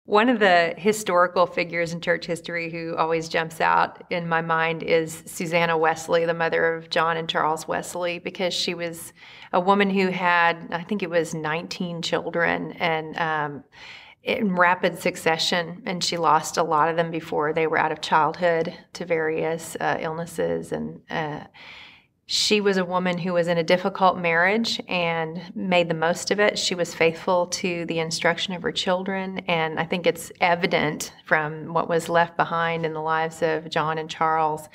One of the historical figures in church history who always jumps out in my mind is Susanna Wesley, the mother of John and Charles Wesley, because she was a woman who had, I think it was 19 children, and in rapid succession, and she lost a lot of them before they were out of childhood to various illnesses. And she was a woman who was in a difficult marriage and made the most of it. She was faithful to the instruction of her children, and I think it's evident from what was left behind in the lives of John and Charles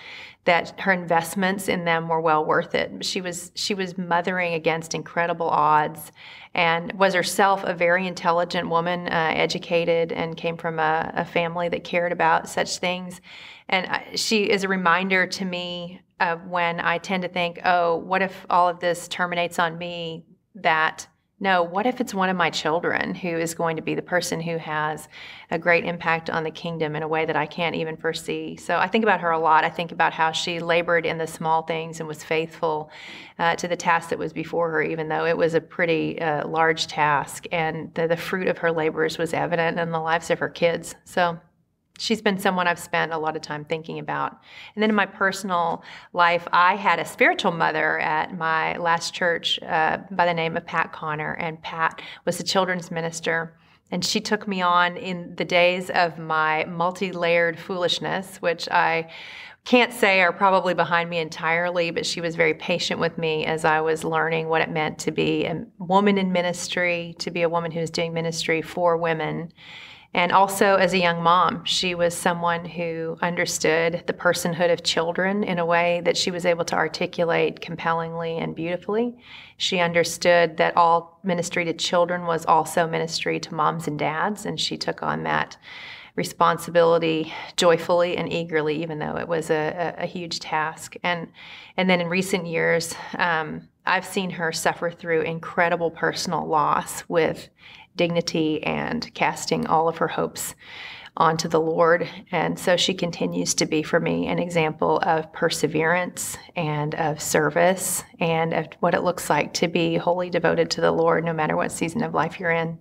that her investments in them were well worth it. She was mothering against incredible odds, and was herself a very intelligent woman, educated, and came from a family that cared about such things. And she is a reminder to me of when I tend to think, oh, what if all of this terminates on me? That, no, what if it's one of my children who is going to be the person who has a great impact on the kingdom in a way that I can't even foresee? So I think about her a lot. I think about how she labored in the small things and was faithful to the task that was before her, even though it was a pretty large task. And the fruit of her labors was evident in the lives of her kids. So she's been someone I've spent a lot of time thinking about. And then in my personal life, I had a spiritual mother at my last church by the name of Pat Connor, and Pat was a children's minister. And she took me on in the days of my multi-layered foolishness, which I can't say are probably behind me entirely, but she was very patient with me as I was learning what it meant to be a woman in ministry, to be a woman who's doing ministry for women. And also as a young mom, she was someone who understood the personhood of children in a way that she was able to articulate compellingly and beautifully. She understood that all ministry to children was also ministry to moms and dads, and she took on that responsibility joyfully and eagerly, even though it was a huge task. And then in recent years, I've seen her suffer through incredible personal loss with dignity and casting all of her hopes onto the Lord. And so she continues to be, for me, an example of perseverance and of service and of what it looks like to be wholly devoted to the Lord, no matter what season of life you're in.